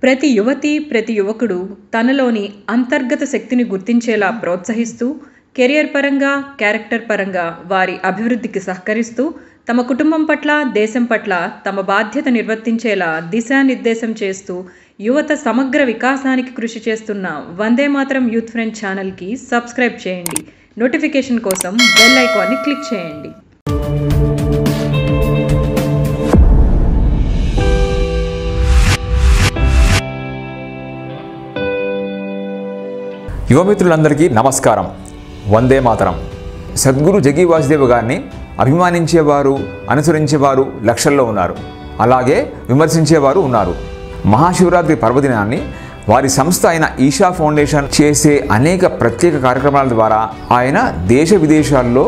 ప్రతి యువతి, ప్రతి యువకుడు తనలోని అంతర్గత శక్తిని గుర్తించేలా ప్రోత్సహిస్తూ, కెరియర్ పరంగా, క్యారెక్టర్ పరంగా వారి అభివృద్ధికి సహకరిస్తూ, తమ కుటుంబం పట్ల, దేశం పట్ల తమ బాధ్యత నిర్వర్తించేలా దిశానిర్దేశం చేస్తూ, యువత సమగ్ర వికాసానికి కృషి చేస్తున్న వందే మాతరం యూత్ ఫ్రెండ్ ఛానల్కి సబ్స్క్రైబ్ చేయండి. నోటిఫికేషన్ కోసం బెల్ ఐకాన్ని క్లిక్ చేయండి. యువమిత్రులందరికీ నమస్కారం. వందే మాతరం. సద్గురు జగ్గి వాసుదేవ్ గారిని అభిమానించేవారు, అనుసరించేవారు లక్షల్లో ఉన్నారు. అలాగే విమర్శించేవారు ఉన్నారు. మహాశివరాత్రి పర్వదినాన్ని వారి సంస్థ అయిన ఈషా ఫౌండేషన్ చేసే అనేక ప్రత్యేక కార్యక్రమాల ద్వారా ఆయన దేశ విదేశాల్లో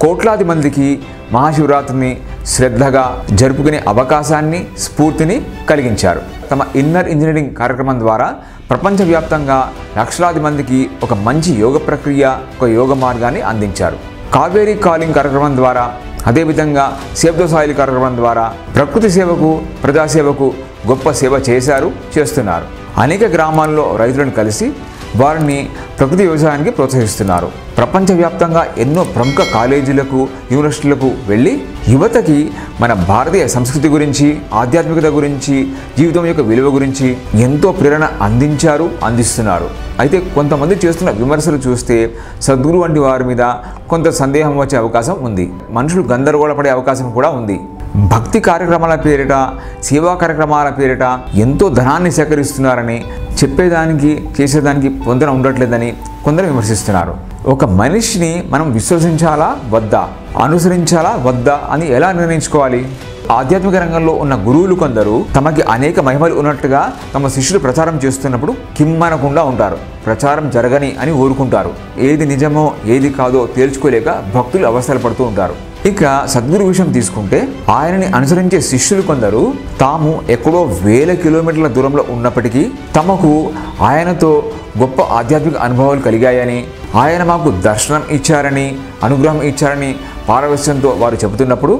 కోట్లాది మందికి మహాశివరాత్రిని శ్రద్ధగా జరుపుకునే అవకాశాన్ని, స్ఫూర్తిని కలిగించారు. తమ ఇన్నర్ ఇంజనీరింగ్ కార్యక్రమం ద్వారా ప్రపంచవ్యాప్తంగా లక్షలాది మందికి ఒక మంచి యోగ ప్రక్రియ, ఒక యోగ మార్గాన్ని అందించారు. కావేరీ కాలింగ్ కార్యక్రమం ద్వారా, అదేవిధంగా సేవ్ ద సాయిల్ కార్యక్రమం ద్వారా ప్రకృతి సేవకు, ప్రజాసేవకు గొప్ప సేవ చేశారు, చేస్తున్నారు. అనేక గ్రామాల్లో రైతులను కలిసి వారిని ప్రకృతి వ్యవసాయానికి ప్రోత్సహిస్తున్నారు. ప్రపంచవ్యాప్తంగా ఎన్నో ప్రముఖ కాలేజీలకు, యూనివర్సిటీలకు వెళ్ళి యువతకి మన భారతీయ సంస్కృతి గురించి, ఆధ్యాత్మికత గురించి, జీవితం యొక్క విలువ గురించి ఎంతో ప్రేరణ అందిస్తున్నారు. అయితే కొంతమంది చేస్తున్న విమర్శలు చూస్తే సద్గురు వంటి వారి మీద కొంత సందేహం వచ్చే అవకాశం ఉంది. మనుషులు గందరగోళపడే అవకాశం కూడా ఉంది. భక్తి కార్యక్రమాల పేరిట, సేవా కార్యక్రమాల పేరిట ఎంతో ధనాన్ని సేకరిస్తున్నారని, చెప్పేదానికి చేసేదానికి పొందన ఉండట్లేదని కొందరు విమర్శిస్తున్నారు. ఒక మనిషిని మనం విశ్వసించాలా వద్దా, అనుసరించాలా వద్దా అని ఎలా నిర్ణయించుకోవాలి? ఆధ్యాత్మిక రంగంలో ఉన్న గురువులు కొందరు తమకి అనేక మహిమలు ఉన్నట్టుగా తమ శిష్యులు ప్రచారం చేస్తున్నప్పుడు కిమ్మనకుండా ఉంటారు. ప్రచారం జరగని అని ఊరుకుంటారు. ఏది నిజమో ఏది కాదో తేల్చుకోలేక భక్తులు అవస్థలు పడుతూ ఉంటారు. ఇక సద్గురు విషయం తీసుకుంటే ఆయనని అనుసరించే శిష్యులు కొందరు తాము ఎక్కడో వేల కిలోమీటర్ల దూరంలో ఉన్నప్పటికీ తమకు ఆయనతో గొప్ప ఆధ్యాత్మిక అనుభవాలు కలిగాయని, ఆయన మాకు దర్శనం ఇచ్చారని, అనుగ్రహం ఇచ్చారని పారవశ్యంతో వారు చెబుతున్నప్పుడు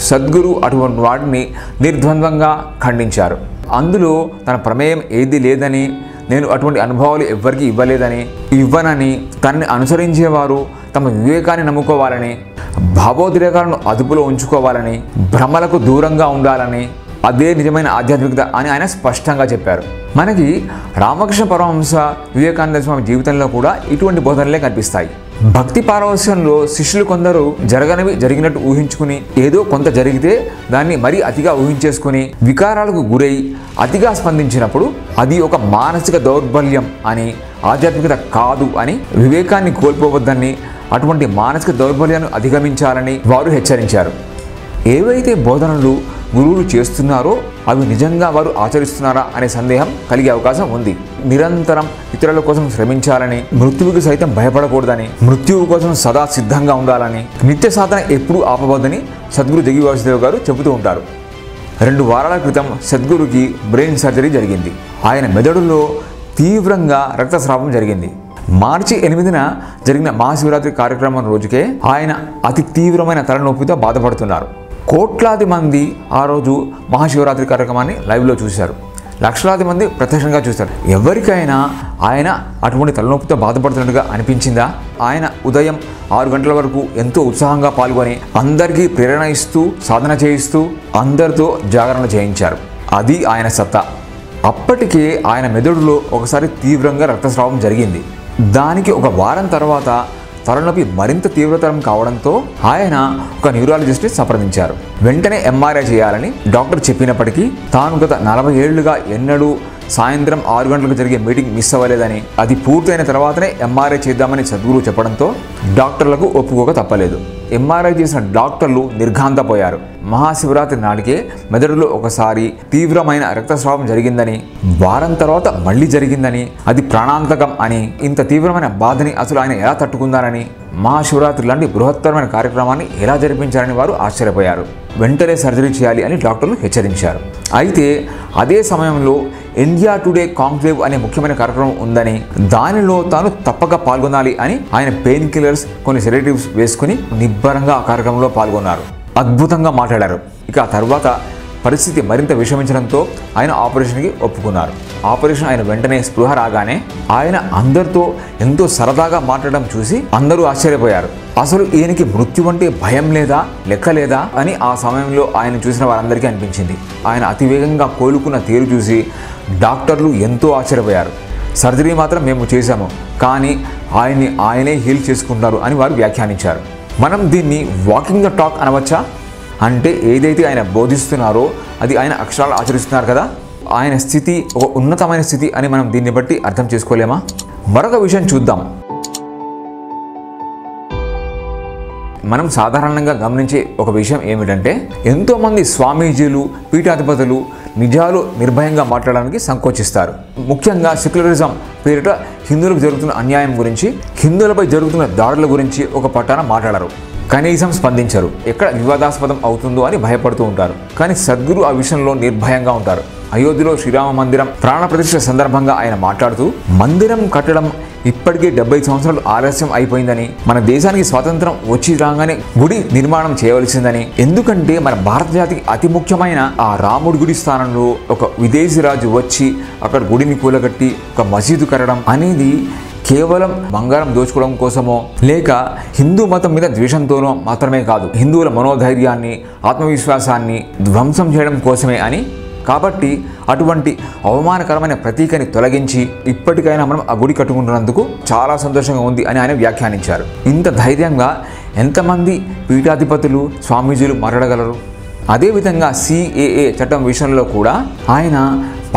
సద్గురు అటువంటి వాటిని నిర్ద్వంద్వంగా ఖండించారు. అందులో తన ప్రమేయం ఏది లేదని, నేను అటువంటి అనుభవాలు ఎవ్వరికీ ఇవ్వనని, తనని అనుసరించేవారు తమ వివేకాన్ని నమ్ముకోవాలని, భావోద్రేకాలను అదుపులో ఉంచుకోవాలని, భ్రమలకు దూరంగా ఉండాలని, అదే నిజమైన ఆధ్యాత్మికత అని ఆయన స్పష్టంగా చెప్పారు. మనకి రామకృష్ణ పరమహంస, వివేకానంద స్వామి జీవితంలో కూడా ఇటువంటి బోధనలే కనిపిస్తాయి. భక్తి పారవస్యంలో శిష్యులు కొందరు జరగనివి జరిగినట్టు ఊహించుకుని, ఏదో కొంత జరిగితే దాన్ని మరీ అతిగా ఊహించేసుకుని వికారాలకు గురై అతిగా స్పందించినప్పుడు అది ఒక మానసిక దౌర్బల్యం అని, ఆధ్యాత్మికత కాదు అని, వివేకాన్ని కోల్పోవద్దని, అటువంటి మానసిక దౌర్బల్యాన్ని అధిగమించాలని వారు హెచ్చరించారు. ఏవైతే బోధనలు గురువులు చేస్తున్నారో అవి నిజంగా వారు ఆచరిస్తున్నారా అనే సందేహం కలిగే అవకాశం ఉంది. నిరంతరం ఇతరుల కోసం శ్రమించాలని, మృత్యువుకి సైతం భయపడకూడదని, మృత్యువు కోసం సదా సిద్ధంగా ఉండాలని, నిత్య సాధన ఎప్పుడూ ఆపవద్దని సద్గురు జగ్గి వాసుదేవ్ గారు చెబుతూ ఉంటారు. 2 వారాల క్రితం సద్గురుకి బ్రెయిన్ సర్జరీ జరిగింది. ఆయన మెదడులో తీవ్రంగా రక్తస్రావం జరిగింది. మార్చి 8న జరిగిన మహాశివరాత్రి కార్యక్రమం రోజుకే ఆయన అతి తీవ్రమైన తలనొప్పితో బాధపడుతున్నారు. కోట్లాది మంది ఆ రోజు మహాశివరాత్రి కార్యక్రమాన్ని లైవ్లో చూశారు. లక్షలాది మంది ప్రత్యక్షంగా చూశారు. ఎవరికైనా ఆయన అటువంటి తలనొప్పితో బాధపడుతున్నట్టుగా అనిపించిందా? ఆయన ఉదయం 6 గంటల వరకు ఎంతో ఉత్సాహంగా పాల్గొని అందరికీ ప్రేరణ ఇస్తూ, సాధన చేయిస్తూ అందరితో జాగరణ చేయించారు. అది ఆయన సత్తా. అప్పటికే ఆయన మెదడులో ఒకసారి తీవ్రంగా రక్తస్రావం జరిగింది. దానికి 1 వారం తర్వాత తలనొప్పి మరింత తీవ్రతరం కావడంతో ఆయన ఒక న్యూరాలజిస్ట్ని సంప్రదించారు. వెంటనే ఎంఆర్ఐ చేయాలని డాక్టర్ చెప్పినప్పటికీ తాను గత 40 ఏళ్లుగా ఎన్నడూ సాయంత్రం 6 గంటలకు జరిగే మీటింగ్ మిస్ అవ్వలేదని, అది పూర్తయిన తర్వాతనే ఎంఆర్ఐ చేద్దామని సద్గురు చెప్పడంతో డాక్టర్లకు ఒప్పుకోక తప్పలేదు. ఎంఆర్ఐ చేసిన డాక్టర్లు నిర్ఘాంతపోయారు. మహాశివరాత్రి నాటికే మెదడులో ఒకసారి తీవ్రమైన రక్తస్రావం జరిగిందని, వారం తర్వాత మళ్ళీ జరిగిందని, అది ప్రాణాంతకం అని, ఇంత తీవ్రమైన బాధని అసలు ఆయన ఎలా తట్టుకుందారని, మహాశివరాత్రి లాంటి బృహత్తరమైన కార్యక్రమాన్ని ఎలా జరిపించారని వారు ఆశ్చర్యపోయారు. వెంటనే సర్జరీ చేయాలి అని డాక్టర్లు హెచ్చరించారు. అయితే అదే సమయంలో ఇండియా టుడే కాంక్లేవ్ అనే ముఖ్యమైన కార్యక్రమం ఉందని, దానిలో తాను తప్పక పాల్గొనాలి అని ఆయన పెయిన్ కిల్లర్స్, కొన్ని సెడేటివ్స్ వేసుకుని నిబ్బరంగా ఆ కార్యక్రమంలో పాల్గొన్నారు. అద్భుతంగా మాట్లాడారు. ఇక ఆ తర్వాత పరిస్థితి మరింత విషమించడంతో ఆయన ఆపరేషన్కి ఒప్పుకున్నారు. ఆపరేషన్ అయిన వెంటనే స్పృహ రాగానే ఆయన అందరితో ఎంతో సరదాగా మాట్లాడడం చూసి అందరూ ఆశ్చర్యపోయారు. అసలు ఈయనకి మృత్యు అంటే భయం లేదా, లెక్క లేదా అని ఆ సమయంలో ఆయన చూసిన వారందరికీ అనిపించింది. ఆయన అతివేగంగా కోలుకున్న తీరు చూసి డాక్టర్లు ఎంతో ఆశ్చర్యపోయారు. సర్జరీ మాత్రం మేము చేశాము, కానీ ఆయనే హీల్ చేసుకుంటారు అని వారు వ్యాఖ్యానించారు. మనం దీన్ని వాకింగ్ ద టాక్ అనవచ్చా? అంటే ఏదైతే ఆయన బోధిస్తున్నారో అది ఆయన అక్షరాలు ఆచరిస్తున్నారు కదా. ఆయన స్థితి ఒక ఉన్నతమైన స్థితి అని మనం దీన్ని బట్టి అర్థం చేసుకోలేమా? మరొక విషయం చూద్దాం. మనం సాధారణంగా గమనించే ఒక విషయం ఏమిటంటే, ఎంతోమంది స్వామీజీలు, పీఠాధిపతులు నిజాలు నిర్భయంగా మాట్లాడడానికి సంకోచిస్తారు. ముఖ్యంగా సెక్యులరిజం పేరిట హిందువులకు జరుగుతున్న అన్యాయం గురించి, హిందువులపై జరుగుతున్న దాడుల గురించి ఒక పట్టాన మాట్లాడరు, కనీసం స్పందించరు. ఎక్కడ వివాదాస్పదం అవుతుందో అని భయపడుతూ ఉంటారు. కానీ సద్గురు ఆ విషయంలో నిర్భయంగా ఉంటారు. అయోధ్యలో శ్రీరామ మందిరం ప్రాణ ప్రతిష్ఠ సందర్భంగా ఆయన మాట్లాడుతూ, మందిరం కట్టడం ఇప్పటికే 70 సంవత్సరాలు ఆలస్యం అయిపోయిందని, మన దేశానికి స్వాతంత్రం వచ్చి రాగానే గుడి నిర్మాణం చేయవలసిందని, ఎందుకంటే మన భారత జాతికి అతి ముఖ్యమైన ఆ రాముడి గుడి స్థానంలో ఒక విదేశీ రాజు వచ్చి అక్కడ గుడిని కూలగట్టి ఒక మసీదు కట్టడం అనేది కేవలం బంగారం దోచుకోవడం కోసమో లేక హిందూ మతం మీద ద్వేషంతోనో మాత్రమే కాదు, హిందువుల మనోధైర్యాన్ని, ఆత్మవిశ్వాసాన్ని ధ్వంసం చేయడం కోసమే అని. కాబట్టి అటువంటి అవమానకరమైన ప్రతీకని తొలగించి ఇప్పటికైనా మనం ఆ గుడి కట్టుకుంటున్నందుకు చాలా సంతోషంగా ఉంది అని ఆయన వ్యాఖ్యానించారు. ఇంత ధైర్యంగా ఎంతమంది పీఠాధిపతులు, స్వామీజీలు మాట్లాడగలరు? అదేవిధంగా CAA చట్టం విషయంలో కూడా ఆయన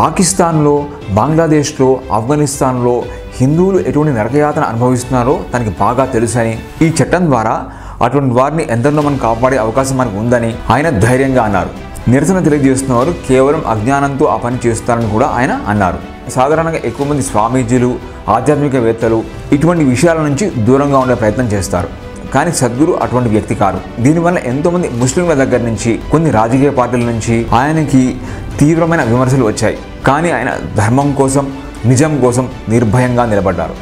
పాకిస్తాన్లో, బంగ్లాదేశ్లో, ఆఫ్ఘనిస్తాన్లో హిందువులు ఎటువంటి నరకయాతన అనుభవిస్తున్నారో తనకి బాగా తెలుసని, ఈ చట్టం ద్వారా అటువంటి వారిని ఎందరినో మనం కాపాడే అవకాశం మనకు ఉందని ఆయన ధైర్యంగా అన్నారు. నిరసన తెలియజేస్తున్న వారు కేవలం అజ్ఞానంతో ఆ పని చేస్తారని కూడా ఆయన అన్నారు. సాధారణంగా ఎక్కువ మంది స్వామీజీలు, ఆధ్యాత్మికవేత్తలు ఇటువంటి విషయాల నుంచి దూరంగా ఉండే ప్రయత్నం చేస్తారు. కానీ సద్గురు అటువంటి వ్యక్తి కాదు. దీనివల్ల ఎంతోమంది ముస్లింల దగ్గర నుంచి, కొన్ని రాజకీయ పార్టీల నుంచి ఆయనకి తీవ్రమైన విమర్శలు వచ్చాయి. కానీ ఆయన ధర్మం కోసం, నిజం కోసం నిర్భయంగా నిలబడ్డారు.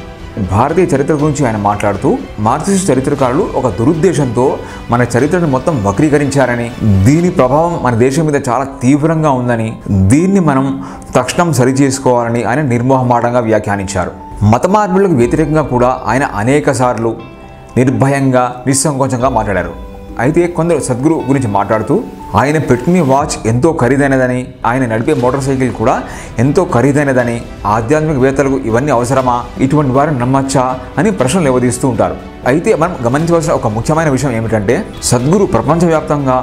భారతీయ చరిత్ర గురించి ఆయన మాట్లాడుతూ, మార్క్సిస్ట్ చరిత్రకారులు ఒక దురుద్దేశంతో మన చరిత్రను మొత్తం వక్రీకరించారని, దీని ప్రభావం మన దేశం మీద చాలా తీవ్రంగా ఉందని, దీన్ని మనం తక్షణం సరిచేసుకోవాలని ఆయన నిర్మోహమాటంగా వ్యాఖ్యానించారు. మత మార్పులకు వ్యతిరేకంగా కూడా ఆయన అనేక సార్లు నిర్భయంగా, నిస్సంకోచంగా మాట్లాడారు. అయితే కొందరు సద్గురు గురించి మాట్లాడుతూ, ఆయన పెట్టిన వాచ్ ఎంతో ఖరీదైనదని, ఆయన నడిపే మోటార్ సైకిల్ కూడా ఎంతో ఖరీదైనదని, ఆధ్యాత్మికవేత్తలకు ఇవన్నీ అవసరమా, ఇటువంటి వారిని నమ్మచ్చా అని ప్రశ్నలు లేవదీస్తూ ఉంటారు. అయితే మనం గమనించవలసిన ఒక ముఖ్యమైన విషయం ఏమిటంటే, సద్గురు ప్రపంచవ్యాప్తంగా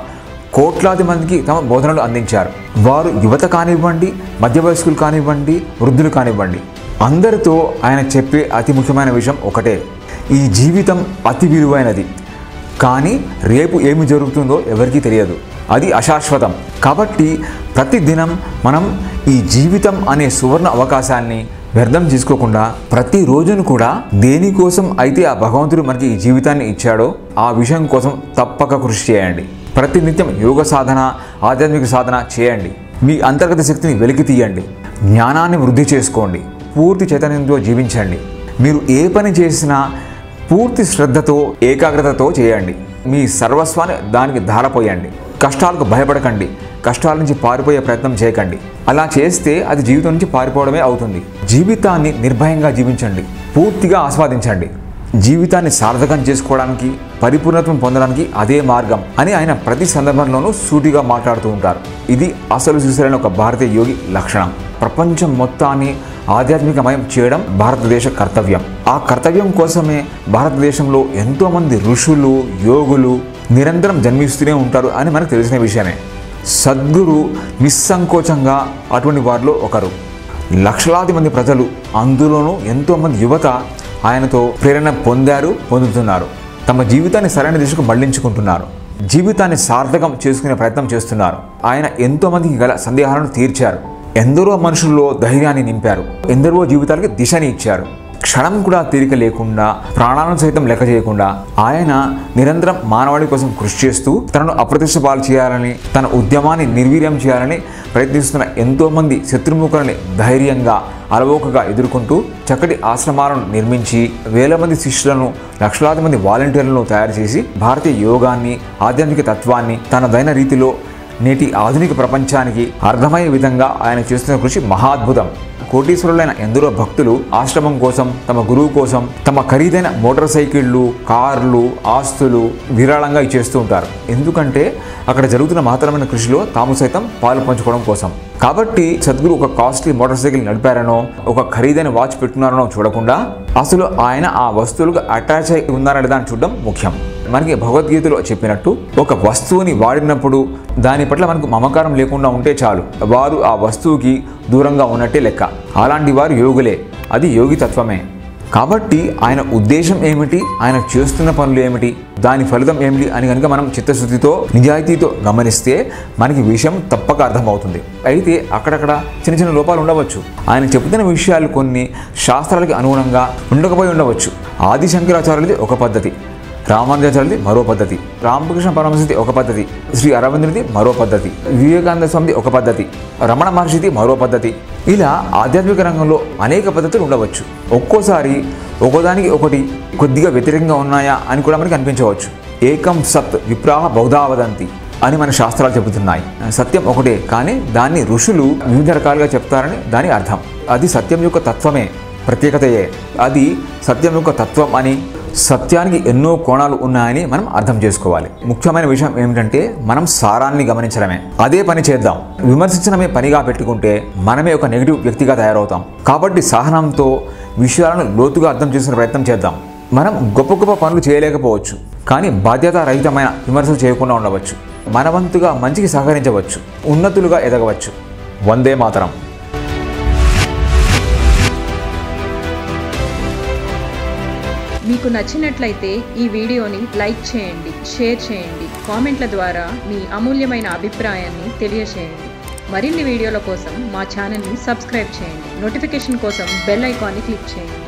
కోట్లాది మందికి తమ బోధనలు అందించారు. వారు యువత కానివ్వండి, మధ్య వయస్కులు కానివ్వండి, వృద్ధులు కానివ్వండి, అందరితో ఆయన చెప్పే అతి ముఖ్యమైన విషయం ఒకటే: ఈ జీవితం అతి విలువైనది, కానీ రేపు ఏమి జరుగుతుందో ఎవరికీ తెలియదు, అది అశాశ్వతం. కాబట్టి ప్రతి దినం మనం ఈ జీవితం అనే సువర్ణ అవకాశాన్ని వ్యర్థం చేసుకోకుండా ప్రతి రోజును కూడా దేనికోసం అయితే ఆ భగవంతుడు మనకి ఈ జీవితాన్ని ఇచ్చాడో ఆ విషయం కోసం తప్పక కృషి చేయండి. ప్రతినిత్యం యోగ సాధన, ఆధ్యాత్మిక సాధన చేయండి. మీ అంతర్గత శక్తిని వెలికి తీయండి. జ్ఞానాన్ని వృద్ధి చేసుకోండి. పూర్తి చైతన్యంతో జీవించండి. మీరు ఏ పని చేసినా పూర్తి శ్రద్ధతో, ఏకాగ్రతతో చేయండి. మీ సర్వస్వాన్ని దానికి ధారపోయండి. కష్టాలకు భయపడకండి. కష్టాల నుంచి పారిపోయే ప్రయత్నం చేయకండి. అలా చేస్తే అది జీవితం నుంచి పారిపోవడమే అవుతుంది. జీవితాన్ని నిర్భయంగా జీవించండి. పూర్తిగా ఆస్వాదించండి. జీవితాన్ని సార్థకం చేసుకోవడానికి, పరిపూర్ణత్వం పొందడానికి అదే మార్గం అని ఆయన ప్రతి సందర్భంలోనూ సూటిగా మాట్లాడుతూ ఉంటారు. ఇది అసలు సిసలైన ఒక భారతీయ యోగి లక్షణం. ప్రపంచం మొత్తాన్ని ఆధ్యాత్మికమయం చేయడం భారతదేశ కర్తవ్యం. ఆ కర్తవ్యం కోసమే భారతదేశంలో ఎంతోమంది ఋషులు, యోగులు నిరంతరం జన్మిస్తూనే ఉంటారు అని మనకు తెలిసిన విషయమే. సద్గురు నిస్సంకోచంగా అటువంటి వారిలో ఒకరు. లక్షలాది మంది ప్రజలు, అందులోనూ ఎంతోమంది యువత ఆయనతో ప్రేరణ పొందారు, పొందుతున్నారు. తమ జీవితాన్ని సరైన దిశకు మళ్లించుకుంటున్నారు. జీవితాన్ని సార్థకం చేసుకునే ప్రయత్నం చేస్తున్నారు. ఆయన ఎంతోమందికి గల సందేహాలను తీర్చారు. ఎందరో మనుషుల్లో ధైర్యాన్ని నింపారు. ఎందరో జీవితాలకి దిశని ఇచ్చారు. క్షణం కూడా తీరిక లేకుండా, ప్రాణాలను సైతం లెక్క చేయకుండా ఆయన నిరంతరం మానవాళి కోసం కృషి చేస్తూ తనను అప్రతిష్ట పాలు చేయాలని, తన ఉద్యమాన్ని నిర్వీర్యం చేయాలని ప్రయత్నిస్తున్న ఎంతోమంది శత్రుముఖులని ధైర్యంగా, అలవోకగా ఎదుర్కొంటూ చక్కటి ఆశ్రమాలను నిర్మించి, వేల మంది శిష్యులను, లక్షలాది మంది వాలంటీర్లను తయారు చేసి భారతీయ యోగాన్ని, ఆధ్యాత్మిక తత్వాన్ని తనదైన రీతిలో నేటి ఆధునిక ప్రపంచానికి అర్థమయ్యే విధంగా ఆయన చేస్తున్న కృషి మహాద్భుతం. కోటీశ్వరులైన ఎందరో భక్తులు ఆశ్రమం కోసం, తమ గురువు కోసం తమ ఖరీదైన మోటార్ సైకిళ్ళు, కార్లు, ఆస్తులు విరాళంగా ఇచ్చేస్తూ ఉంటారు. ఎందుకంటే అక్కడ జరుగుతున్న మహత్తరమైన కృషిలో తాము సైతం పాలు పంచుకోవడం కోసం. కాబట్టి సద్గురు ఒక కాస్ట్లీ మోటార్ సైకిల్ నడిపారనో, ఒక ఖరీదైన వాచ్ పెట్టుకున్నారనో చూడకుండా అసలు ఆయన ఆ వస్తువులకు అటాచ్ అయి ఉన్నారా లేదా అని చూడడం ముఖ్యం. మనకి భగవద్గీతలో చెప్పినట్టు ఒక వస్తువుని వాడినప్పుడు దాని పట్ల మనకు మమకారం లేకుండా ఉంటే చాలు, వారు ఆ వస్తువుకి దూరంగా ఉన్నట్టే లెక్క. అలాంటి వారు యోగులే, అది యోగి తత్వమే. కాబట్టి ఆయన ఉద్దేశం ఏమిటి, ఆయన చేస్తున్న పనులు ఏమిటి, దాని ఫలితం ఏమిటి అని కనుక మనం చిత్తశుద్ధితో నిజాయితీతో గమనిస్తే మనకి విషయం తప్పక అర్థమవుతుంది. అయితే అక్కడక్కడ చిన్న చిన్న లోపాలు ఉండవచ్చు. ఆయన చెబుతున్న విషయాలు కొన్ని శాస్త్రాలకి అనుగుణంగా ఉండకపోయి ఉండవచ్చు. ఆది శంకరాచార్యులది ఒక పద్ధతి, రామానుజాచార్యులది మరో పద్ధతి, రామకృష్ణ పరమహంసది ఒక పద్ధతి, శ్రీ అరవిందునిది మరో పద్ధతి, వివేకానంద స్వామిది ఒక పద్ధతి, రమణ మహర్షిది మరో పద్ధతి. ఇలా ఆధ్యాత్మిక రంగంలో అనేక పద్ధతులు ఉండవచ్చు. ఒక్కోసారి ఒకదానికి ఒకటి కొద్దిగా వ్యతిరేకంగా ఉన్నాయా అని కూడా మనకి అనిపించవచ్చు. ఏకం సత్ విప్రాహ బహుధా వదంతి అని మన శాస్త్రాలు చెబుతున్నాయి. సత్యం ఒకటే, కానీ దాన్ని ఋషులు వివిధ రకాలుగా చెప్తారని దాని అర్థం. అది సత్యం యొక్క తత్వమే, ప్రత్యేకతయే. అది సత్యం యొక్క తత్వం అని, సత్యానికి ఎన్నో కోణాలు ఉన్నాయని మనం అర్థం చేసుకోవాలి. ముఖ్యమైన విషయం ఏమిటంటే మనం సారాన్ని గమనించడమే. అదే పని చేద్దాం. విమర్శించడమే పనిగా పెట్టుకుంటే మనమే ఒక నెగిటివ్ వ్యక్తిగా తయారవుతాం. కాబట్టి సహనంతో విషయాలను లోతుగా అర్థం చేసుకునే ప్రయత్నం చేద్దాం. మనం గొప్ప గొప్ప పనులు చేయలేకపోవచ్చు, కానీ బాధ్యతారహితమైన విమర్శలు చేయకుండా ఉండవచ్చు. మన వంతుగా మంచికి సహకరించవచ్చు, ఉన్నతులుగా ఎదగవచ్చు. వందే మాతరం. మీకు నచ్చినట్లయితే ఈ వీడియోని లైక్ చేయండి, షేర్ చేయండి, కామెంట్ల ద్వారా మీ అమూల్యమైన అభిప్రాయాన్ని తెలియజేయండి. మరిన్ని వీడియోల కోసం మా ఛానల్ని సబ్స్క్రైబ్ చేయండి. నోటిఫికేషన్ కోసం బెల్ ఐకాన్ని క్లిక్ చేయండి.